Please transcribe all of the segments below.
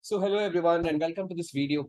So hello everyone and welcome to this video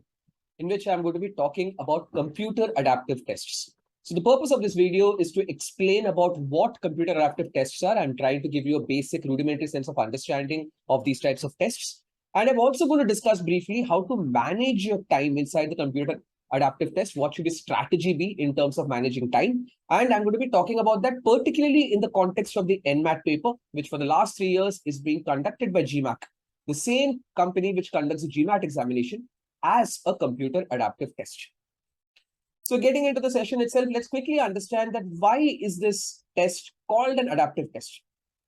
in which I'm going to be talking about computer adaptive tests. So the purpose of this video is to explain about what computer adaptive tests are. I'm trying to give you a basic rudimentary sense of understanding of these types of tests. And I'm also going to discuss briefly how to manage your time inside the computer adaptive test. What should your strategy be in terms of managing time? And I'm going to be talking about that particularly in the context of the NMAT paper, which for the last 3 years is being conducted by GMAT, the same company which conducts the GMAT examination, as a computer adaptive test. So getting into the session itself, let's quickly understand that why is this test called an adaptive test?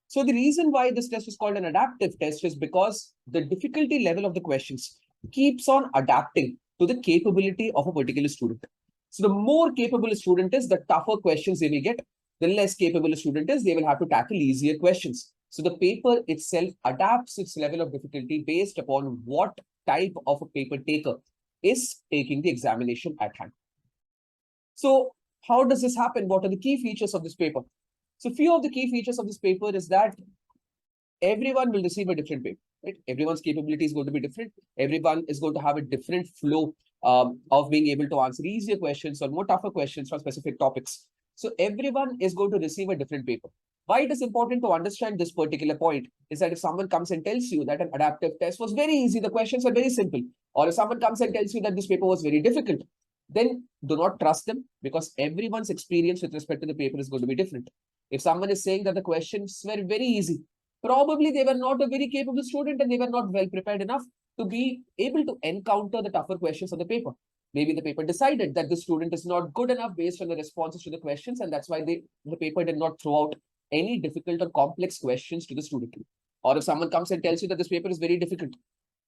So the reason why this test is called an adaptive test is because the difficulty level of the questions keeps on adapting to the capability of a particular student. So the more capable a student is, the tougher questions they will get. The less capable a student is, they will have to tackle easier questions. So the paper itself adapts its level of difficulty based upon what type of a paper taker is taking the examination at hand. So how does this happen? What are the key features of this paper? So few of the key features of this paper is that everyone will receive a different paper, right? Everyone's capability is going to be different. Everyone is going to have a different flow of being able to answer easier questions or more tougher questions from specific topics. So everyone is going to receive a different paper. Why it is important to understand this particular point is that if someone comes and tells you that an adaptive test was very easy, the questions are very simple, or if someone comes and tells you that this paper was very difficult, then do not trust them, because everyone's experience with respect to the paper is going to be different. If someone is saying that the questions were very easy, probably they were not a very capable student and they were not well prepared enough to be able to encounter the tougher questions of the paper. Maybe the paper decided that the student is not good enough based on the responses to the questions, and that's why the paper did not throw out any difficult or complex questions to the student. Or if someone comes and tells you that this paper is very difficult,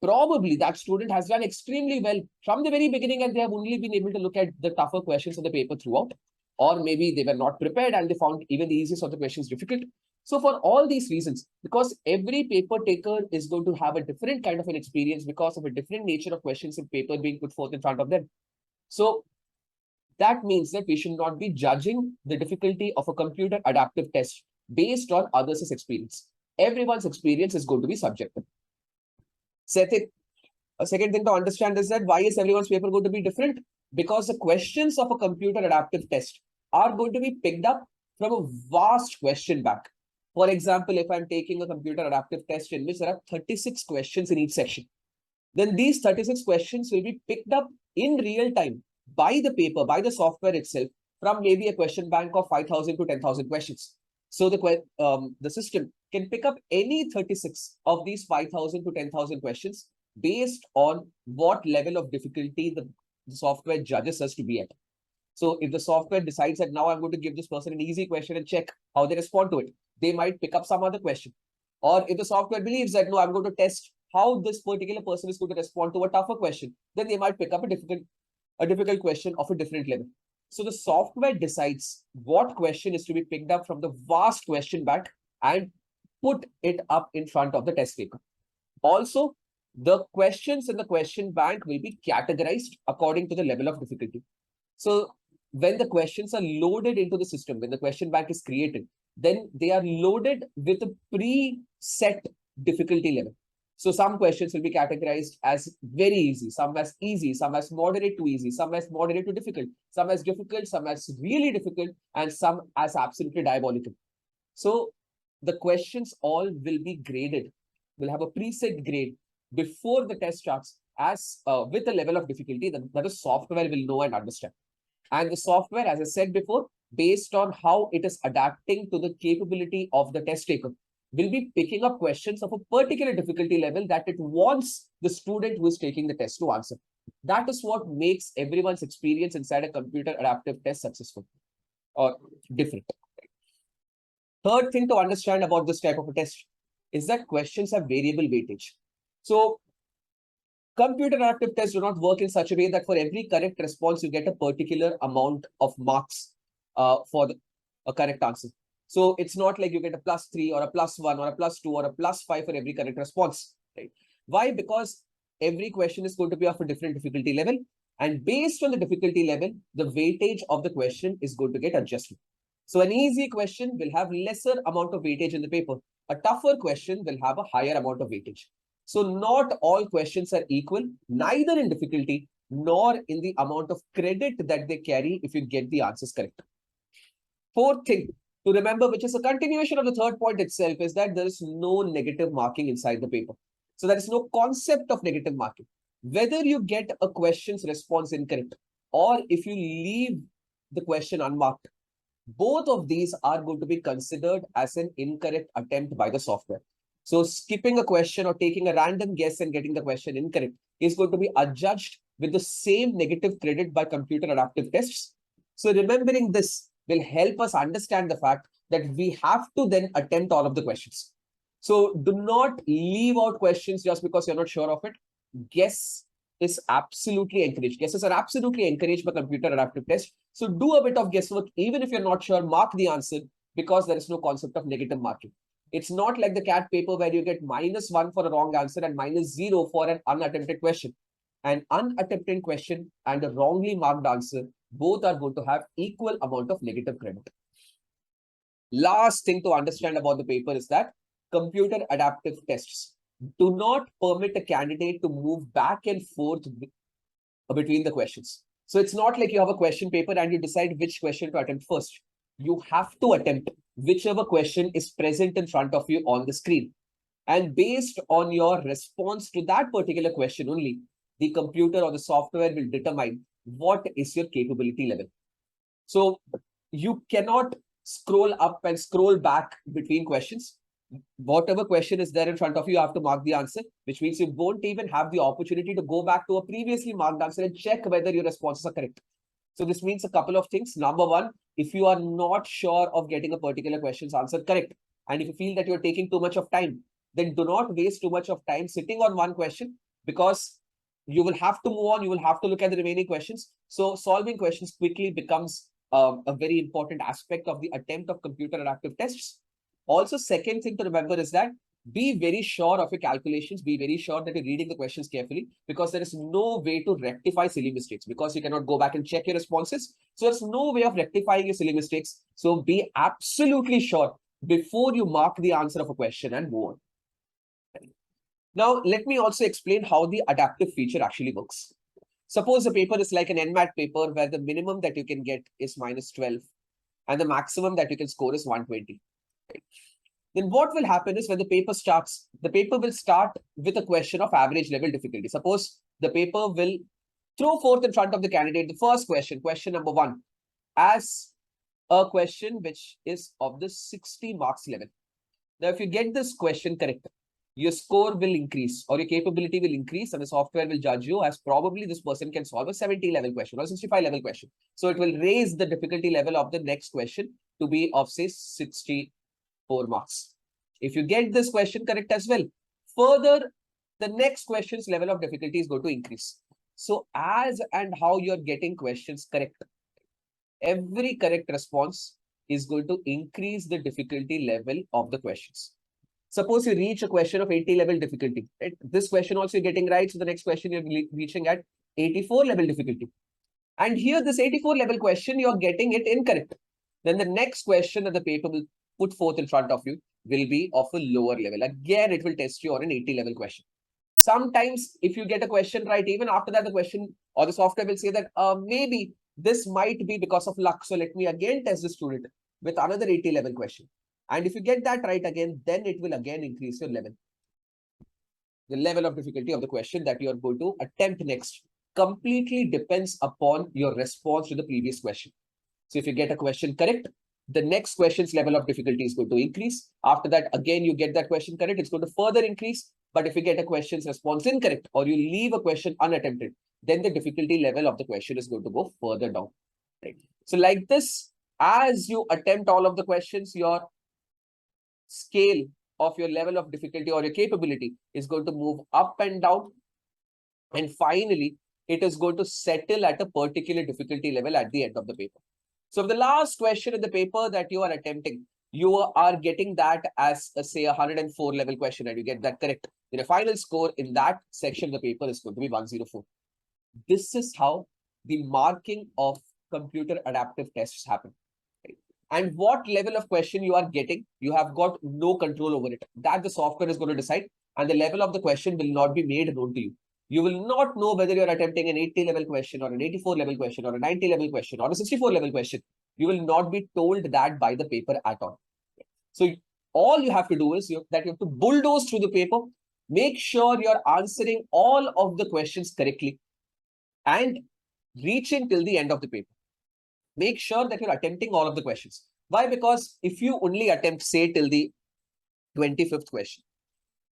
probably that student has done extremely well from the very beginning and they have only been able to look at the tougher questions of the paper throughout. Or maybe they were not prepared and they found even the easiest of the questions difficult. So for all these reasons, because every paper taker is going to have a different kind of an experience because of a different nature of questions in paper being put forth in front of them. So that means that we should not be judging the difficulty of a computer adaptive test based on others' experience. Everyone's experience is going to be subjective. A second thing to understand is that why is everyone's paper going to be different? Because the questions of a computer adaptive test are going to be picked up from a vast question bank. For example, if I'm taking a computer adaptive test in which there are 36 questions in each section, then these 36 questions will be picked up in real time by the paper, by the software itself, from maybe a question bank of 5,000 to 10,000 questions. So the system can pick up any 36 of these 5,000 to 10,000 questions based on what level of difficulty the software judges us to be at. So if the software decides that now I'm going to give this person an easy question and check how they respond to it, they might pick up some other question. Or if the software believes that no, I'm going to test how this particular person is going to respond to a tougher question, then they might pick up a difficult question of a different level. So the software decides what question is to be picked up from the vast question bank and put it up in front of the test taker. Also, the questions in the question bank will be categorized according to the level of difficulty. So when the questions are loaded into the system, when the question bank is created, then they are loaded with a preset difficulty level. So some questions will be categorized as very easy, some as moderate to easy, some as moderate to difficult, some as difficult, some as really difficult, and some as absolutely diabolical. So the questions all will be graded, will have a preset grade before the test starts as with a level of difficulty that the software will know and understand. And the software, as I said before, based on how it is adapting to the capability of the test taker, will be picking up questions of a particular difficulty level that it wants the student who is taking the test to answer. That is what makes everyone's experience inside a computer adaptive test successful or different. Third thing to understand about this type of a test is that questions have variable weightage. So computer adaptive tests do not work in such a way that for every correct response, you get a particular amount of marks for a correct answer. So it's not like you get a +3 or a +1 or a +2 or a +5 for every correct response. Right? Why? Because every question is going to be of a different difficulty level. And based on the difficulty level, the weightage of the question is going to get adjusted. So an easy question will have lesser amount of weightage in the paper. A tougher question will have a higher amount of weightage. So not all questions are equal, neither in difficulty nor in the amount of credit that they carry if you get the answers correct. Fourth thing to remember, which is a continuation of the third point itself, is that there is no negative marking inside the paper. So there is no concept of negative marking. Whether you get a question's response incorrect or if you leave the question unmarked, both of these are going to be considered as an incorrect attempt by the software. So skipping a question or taking a random guess and getting the question incorrect is going to be adjudged with the same negative credit by computer adaptive tests. So remembering this will help us understand the fact that we have to then attempt all of the questions. So do not leave out questions just because you're not sure of it. Guess is absolutely encouraged. Guesses are absolutely encouraged by computer adaptive test. So do a bit of guesswork, even if you're not sure, mark the answer, because there is no concept of negative marking. It's not like the CAT paper where you get -1 for a wrong answer and -0 for an unattempted question. An unattempted question and a wrongly marked answer, both are going to have equal amount of negative credit. Last thing to understand about the paper is that computer adaptive tests do not permit a candidate to move back and forth between the questions. So it's not like you have a question paper and you decide which question to attempt first. You have to attempt whichever question is present in front of you on the screen. And based on your response to that particular question only, the computer or the software will determine what is your capability level. So you cannot scroll up and scroll back between questions. Whatever question is there in front of you, you have to mark the answer, which means you won't even have the opportunity to go back to a previously marked answer and check whether your responses are correct. So this means a couple of things. Number one, if you are not sure of getting a particular question's answer correct, and if you feel that you're taking too much of time, then do not waste too much of time sitting on one question, because you will have to move on. You will have to look at the remaining questions. So solving questions quickly becomes a very important aspect of the attempt of computer adaptive tests. Also, second thing to remember is that be very sure of your calculations. Be very sure that you're reading the questions carefully, because there is no way to rectify silly mistakes, because you cannot go back and check your responses. So there's no way of rectifying your silly mistakes. So be absolutely sure before you mark the answer of a question and move on. Now, let me also explain how the adaptive feature actually works. Suppose the paper is like an NMAT paper where the minimum that you can get is -12 and the maximum that you can score is 120. Right? Then what will happen is when the paper starts, the paper will start with a question of average level difficulty. Suppose the paper will throw forth in front of the candidate the first question, question number 1, as a question which is of the 60 marks level. Now, if you get this question correct, your score will increase or your capability will increase, and the software will judge you as probably this person can solve a 70 level question or 65 level question. So it will raise the difficulty level of the next question to be of, say, 64 marks. If you get this question correct as well, further, the next question's level of difficulty is going to increase. So as and how you're getting questions correct, every correct response is going to increase the difficulty level of the questions. Suppose you reach a question of 80 level difficulty. Right? This question also you're getting right. So the next question you're reaching at 84 level difficulty. And here this 84 level question, you're getting it incorrect. Then the next question that the paper will put forth in front of you will be of a lower level. Again, it will test you on an 80 level question. Sometimes if you get a question right, even after that, the question or the software will say that maybe this might be because of luck. So let me again test the student with another 80 level question. And if you get that right again, then it will again increase your level. The level of difficulty of the question that you are going to attempt next completely depends upon your response to the previous question. So if you get a question correct, the next question's level of difficulty is going to increase. After that, again, you get that question correct, it's going to further increase. But if you get a question's response incorrect or you leave a question unattempted, then the difficulty level of the question is going to go further down. Right? So like this, as you attempt all of the questions, your scale of your level of difficulty or your capability is going to move up and down. And finally, it is going to settle at a particular difficulty level at the end of the paper. So the last question in the paper that you are attempting, you are getting that as say 104 level question and you get that correct. Then a final score in that section of the paper is going to be 104. This is how the marking of computer adaptive tests happen. And what level of question you are getting, you have got no control over it. That the software is going to decide. and the level of the question will not be made known to you. You will not know whether you're attempting an 80 level question or an 84 level question or a 90 level question or a 64 level question. You will not be told that by the paper at all. So all you have to do is that you have to bulldoze through the paper, make sure you're answering all of the questions correctly and reaching till the end of the paper. Make sure that you're attempting all of the questions. Why? Because if you only attempt, say, till the 25th question,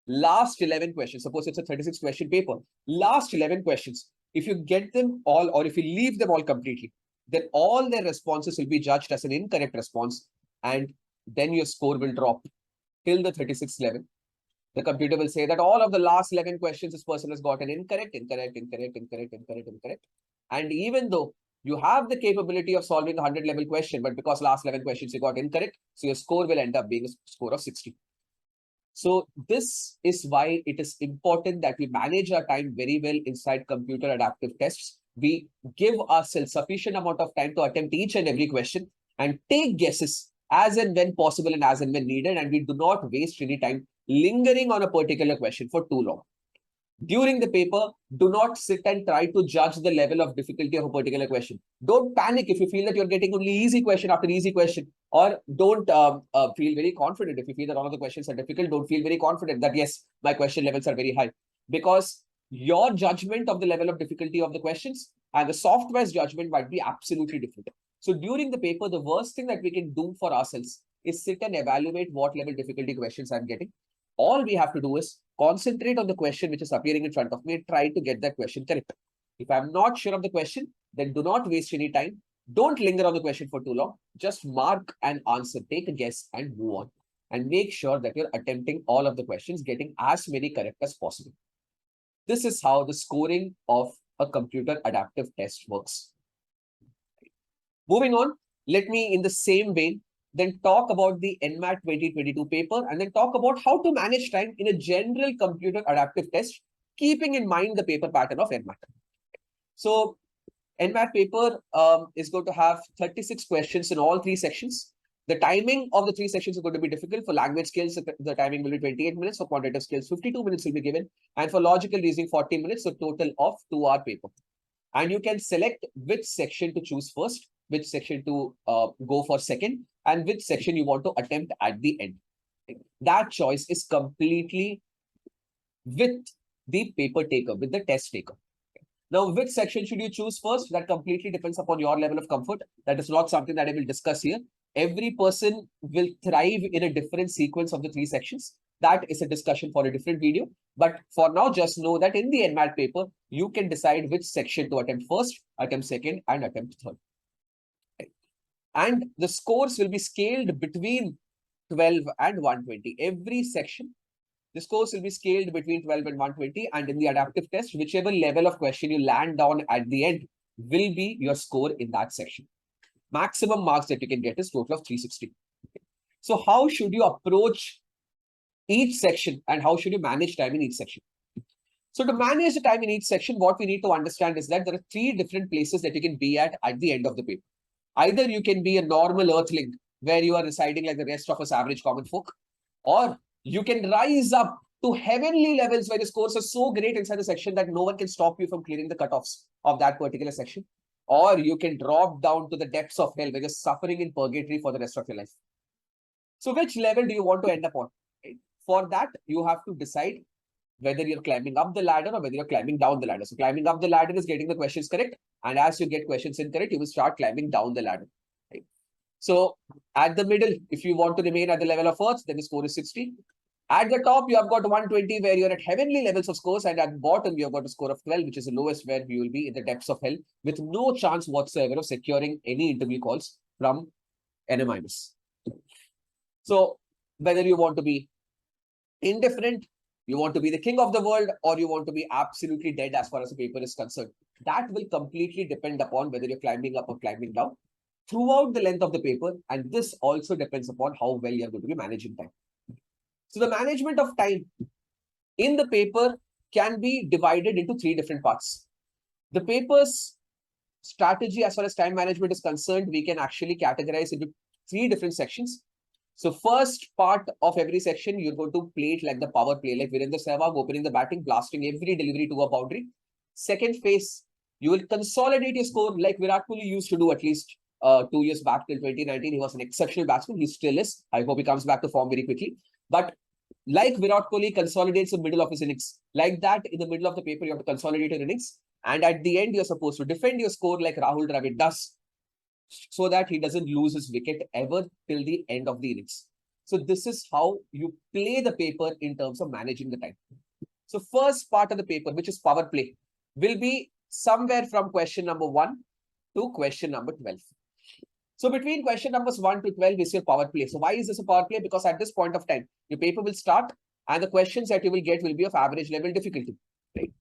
last 11 questions, suppose it's a 36 question paper, last 11 questions, if you get them all or if you leave them all completely, then all their responses will be judged as an incorrect response and then your score will drop till the 36th level. The computer will say that all of the last 11 questions this person has gotten incorrect. And even though you have the capability of solving a 100 level question, but because last 11 questions you got incorrect, so your score will end up being a score of 60. So this is why it is important that we manage our time very well inside computer adaptive tests. We give ourselves sufficient amount of time to attempt each and every question and take guesses as and when possible and as and when needed. And we do not waste any time lingering on a particular question for too long. During the paper, do not sit and try to judge the level of difficulty of a particular question. Don't panic if you feel that you're getting only easy question after easy question, or don't feel very confident if you feel that all of the questions are difficult. Don't feel very confident that, yes, my question levels are very high, because your judgment of the level of difficulty of the questions and the software's judgment might be absolutely different. So during the paper, the worst thing that we can do for ourselves is sit and evaluate what level difficulty questions I'm getting. All we have to do is concentrate on the question which is appearing in front of me and try to get that question correct. If I'm not sure of the question, then do not waste any time. Don't linger on the question for too long. Just mark an answer, take a guess and move on. And make sure that you're attempting all of the questions, getting as many correct as possible. This is how the scoring of a computer adaptive test works. Moving on, let me in the same vein then talk about the NMAT 2022 paper and then talk about how to manage time in a general computer adaptive test, keeping in mind the paper pattern of NMAT. So NMAT paper is going to have 36 questions in all three sections. The timing of the three sections is going to be difficult. For language skills, the timing will be 28 minutes. For quantitative skills, 52 minutes will be given. And for logical reasoning, 40 minutes. So total of 2-hour paper. And you can select which section to choose first, which section to go for second, and which section you want to attempt at the end. That choice is completely with the paper taker, with the test taker. Now, which section should you choose first? That completely depends upon your level of comfort. That is not something that I will discuss here. Every person will thrive in a different sequence of the three sections. That is a discussion for a different video. But for now, just know that in the NMAT paper, you can decide which section to attempt first, attempt second, and attempt third. And the scores will be scaled between 12 and 120. Every section, the scores will be scaled between 12 and 120. And in the adaptive test, whichever level of question you land on at the end will be your score in that section. Maximum marks that you can get is total of 360. So how should you approach each section and how should you manage time in each section? So to manage the time in each section, what we need to understand is that there are three different places that you can be at the end of the paper. Either you can be a normal earthling where you are residing like the rest of us average common folk, or you can rise up to heavenly levels where the scores are so great inside the section that no one can stop you from clearing the cutoffs of that particular section. Or you can drop down to the depths of hell where you're suffering in purgatory for the rest of your life. So which level do you want to end up on? For that, you have to decide whether you're climbing up the ladder or whether you're climbing down the ladder. So climbing up the ladder is getting the questions correct. And as you get questions incorrect, you will start climbing down the ladder. Right? So at the middle, if you want to remain at the level of Earth, then the score is 60. At the top, you have got 120 where you're at heavenly levels of scores. And at the bottom, you have got a score of 12, which is the lowest where you will be in the depths of hell with no chance whatsoever of securing any interview calls from NMIMS. So whether you want to be indifferent, you want to be the king of the world, or you want to be absolutely dead as far as the paper is concerned, that will completely depend upon whether you're climbing up or climbing down throughout the length of the paper. And this also depends upon how well you're going to be managing time. So the management of time in the paper can be divided into three different parts. The paper's strategy as far as time management is concerned, we can actually categorize into three different sections. So first part of every section, you're going to play it like the power play, like Virendra Sehwag opening the batting, blasting every delivery to a boundary. Second phase, you will consolidate your score like Virat Kohli used to do at least 2 years back till 2019. He was an exceptional batsman. He still is. I hope he comes back to form very quickly. But like Virat Kohli consolidates the middle of his innings, like that in the middle of the paper, you have to consolidate your innings. And at the end, you're supposed to defend your score like Rahul Dravid does, so that he doesn't lose his wicket ever till the end of the innings. So this is how you play the paper in terms of managing the time. So first part of the paper, which is power play, will be somewhere from question number 1 to question number 12. So between question numbers 1 to 12 is your power play. So why is this a power play? Because at this point of time, your paper will start and the questions that you will get will be of average level difficulty, right?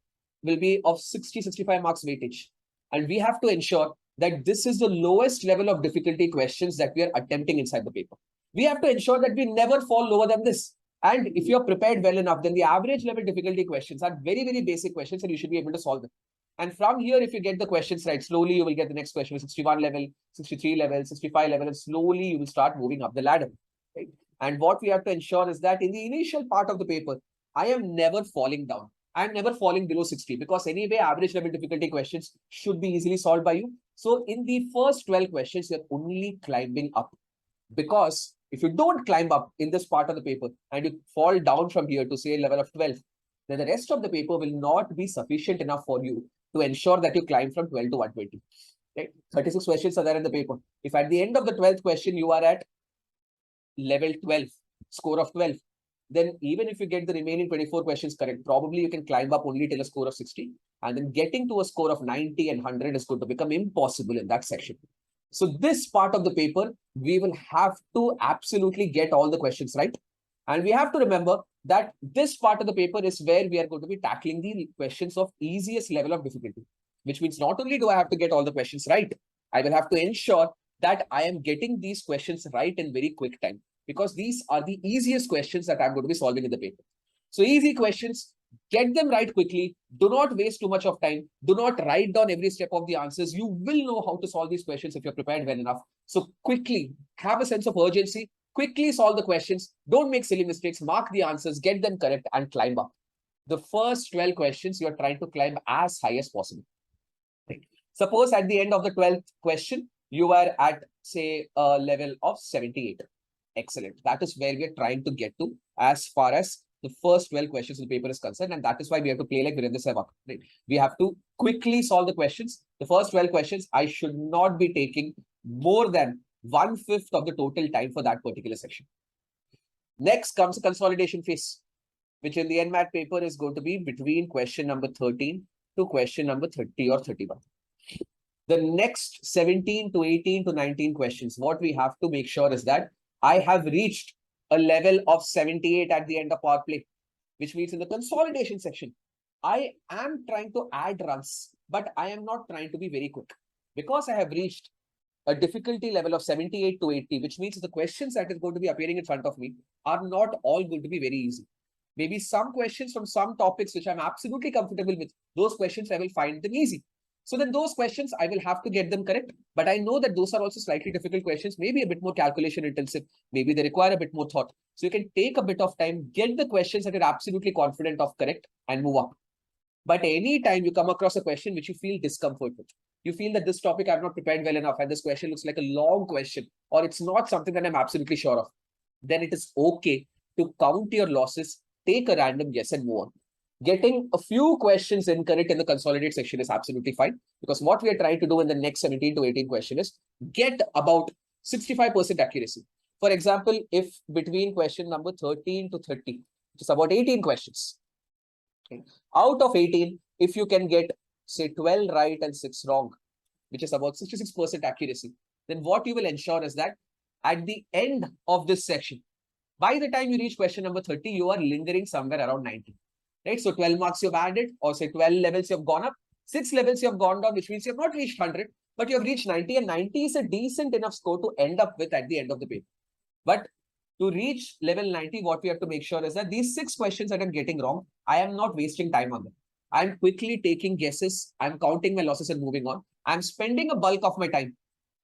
Will be of 60-65 marks weightage. And we have to ensure that this is the lowest level of difficulty questions that we are attempting inside the paper. We have to ensure that we never fall lower than this. And if you're prepared well enough, then the average level difficulty questions are very, very basic questions and you should be able to solve them. And from here, if you get the questions right, slowly you will get the next question with 61 level, 63 level, 65 level, and slowly you will start moving up the ladder. Right? And what we have to ensure is that in the initial part of the paper, I am never falling down. I'm never falling below 60 because anyway, average level difficulty questions should be easily solved by you. So in the first 12 questions, you're only climbing up, because if you don't climb up in this part of the paper and you fall down from here to say level of 12, then the rest of the paper will not be sufficient enough for you to ensure that you climb from 12 to 120. Right? 36 questions are there in the paper. If at the end of the 12th question, you are at level 12, score of 12, then even if you get the remaining 24 questions correct, probably you can climb up only till a score of 60. And then getting to a score of 90 and 100 is going to become impossible in that section. So this part of the paper, we will have to absolutely get all the questions right. And we have to remember that this part of the paper is where we are going to be tackling the questions of easiest level of difficulty, which means not only do I have to get all the questions right, I will have to ensure that I am getting these questions right in very quick time, because these are the easiest questions that I'm going to be solving in the paper. So easy questions, get them right quickly. Do not waste too much of time. Do not write down every step of the answers. You will know how to solve these questions if you're prepared well enough. So quickly have a sense of urgency. Quickly solve the questions. Don't make silly mistakes. Mark the answers, get them correct, and climb up. The first 12 questions, you're trying to climb as high as possible. Right. Suppose at the end of the 12th question, you are at, say, a level of 78. Excellent. That is where we are trying to get to as far as the first 12 questions of the paper is concerned. And that is why we have to play like Virendra Sehwag. Right? We have to quickly solve the questions. The first 12 questions, I should not be taking more than 1/5 of the total time for that particular section. Next comes the consolidation phase, which in the NMAT paper is going to be between question number 13 to question number 30 or 31. The next 17 to 18 to 19 questions, what we have to make sure is that I have reached a level of 78 at the end of power play, which means in the consolidation section, I am trying to add runs, but I am not trying to be very quick, because I have reached a difficulty level of 78 to 80, which means the questions that is going to be appearing in front of me are not all going to be very easy. Maybe some questions from some topics which I'm absolutely comfortable with, those questions I will find them easy. So then those questions, I will have to get them correct. But I know that those are also slightly difficult questions, maybe a bit more calculation intensive. Maybe they require a bit more thought. So you can take a bit of time, get the questions that you're absolutely confident of correct, and move up. But anytime you come across a question which you feel discomfort with, you feel that this topic I've not prepared well enough and this question looks like a long question, or it's not something that I'm absolutely sure of, then it is okay to count your losses, take a random guess and move on. Getting a few questions incorrect in the consolidate section is absolutely fine, because what we are trying to do in the next 17 to 18 question is get about 65% accuracy. For example, if between question number 13 to 30, which is about 18 questions, okay, out of 18, if you can get, say, 12 right and 6 wrong, which is about 66% accuracy, then what you will ensure is that at the end of this section, by the time you reach question number 30, you are lingering somewhere around 90. Right? So 12 marks you've added, or say 12 levels you've gone up, 6 levels you've gone down, which means you've not reached 100, but you've reached 90, and 90 is a decent enough score to end up with at the end of the paper. But to reach level 90, what we have to make sure is that these 6 questions that I'm getting wrong, I am not wasting time on them. I'm quickly taking guesses. I'm counting my losses and moving on. I'm spending a bulk of my time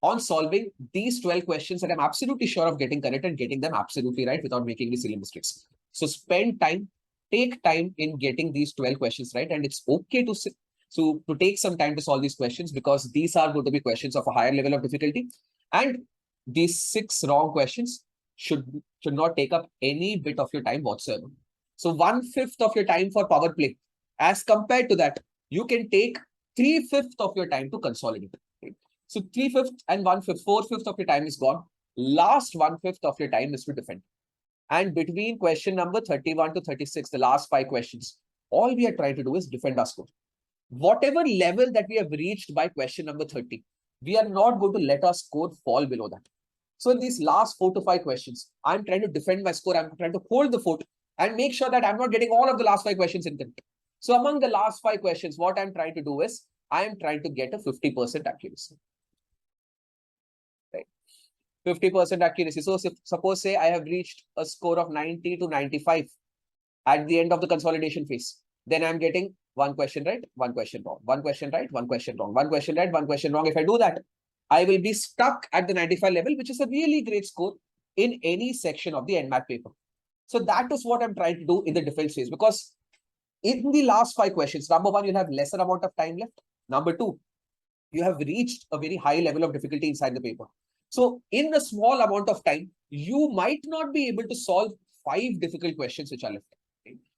on solving these 12 questions that I'm absolutely sure of getting correct and getting them absolutely right without making any silly mistakes. So spend time, take time in getting these 12 questions right. And it's okay to take some time to solve these questions, because these are going to be questions of a higher level of difficulty. And these 6 wrong questions should not take up any bit of your time whatsoever. So 1/5 of your time for power play. As compared to that, you can take 3/5 of your time to consolidate. So 3/5 and 1/5, 4/5 of your time is gone. Last 1/5 of your time is to defend. And between question number 31 to 36, the last 5 questions, all we are trying to do is defend our score. Whatever level that we have reached by question number 30, we are not going to let our score fall below that. So in these last 4 to 5 questions, I'm trying to defend my score. I'm trying to hold the fort and make sure that I'm not getting all of the last 5 questions incorrect. So among the last 5 questions, what I'm trying to do is I am trying to get a 50% accuracy. Right? 50% accuracy. So suppose say I have reached a score of 90 to 95 at the end of the consolidation phase. Then I'm getting 1 question right, 1 question wrong, 1 question right, 1 question wrong, 1 question right, 1 question wrong. If I do that, I will be stuck at the 95 level, which is a really great score in any section of the NMAT paper. So that is what I'm trying to do in the defense phase, because in the last 5 questions, number 1, you'll have lesser amount of time left. Number 2, you have reached a very high level of difficulty inside the paper. So in a small amount of time, you might not be able to solve 5 difficult questions which are left.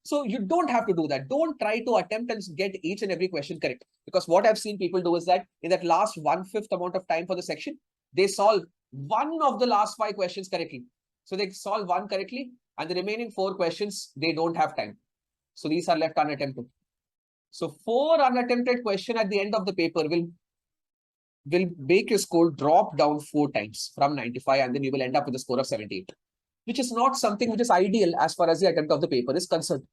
So you don't have to do that. Don't try to attempt and get each and every question correct. Because what I've seen people do is that in that last 1/5 amount of time for the section, they solve one of the last 5 questions correctly. So they solve 1 correctly, and the remaining 4 questions, they don't have time. So these are left unattempted. So 4 unattempted questions at the end of the paper will make your score drop down 4 times from 95, and then you will end up with a score of 78, which is not something which is ideal as far as the attempt of the paper is concerned.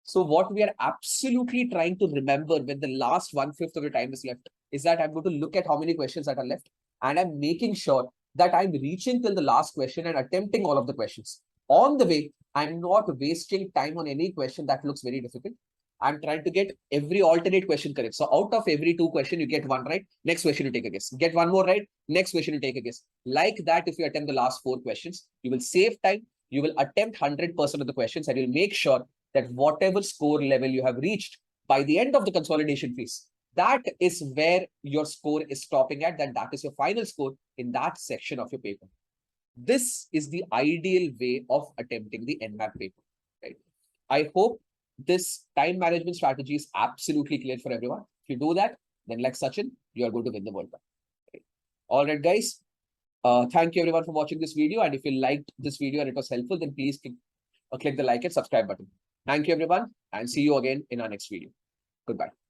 So what we are absolutely trying to remember when the last 1/5 of the time is left is that I'm going to look at how many questions that are left, and I'm making sure that I'm reaching till the last question and attempting all of the questions. On the way, I'm not wasting time on any question that looks very difficult. I'm trying to get every alternate question correct. So out of every 2 questions, you get 1 right. Next question, you take a guess. Get 1 more right. Next question, you take a guess. Like that, if you attempt the last 4 questions, you will save time. You will attempt 100% of the questions, and you'll make sure that whatever score level you have reached by the end of the consolidation phase, that is where your score is stopping at, that is your final score in that section of your paper. This is the ideal way of attempting the NMAT paper. Right? I hope this time management strategy is absolutely clear for everyone. If you do that, then like Sachin, you are going to win the World Cup. Right? All right, guys. Thank you everyone for watching this video. And if you liked this video and it was helpful, then please click the like and subscribe button. Thank you everyone, and see you again in our next video. Goodbye.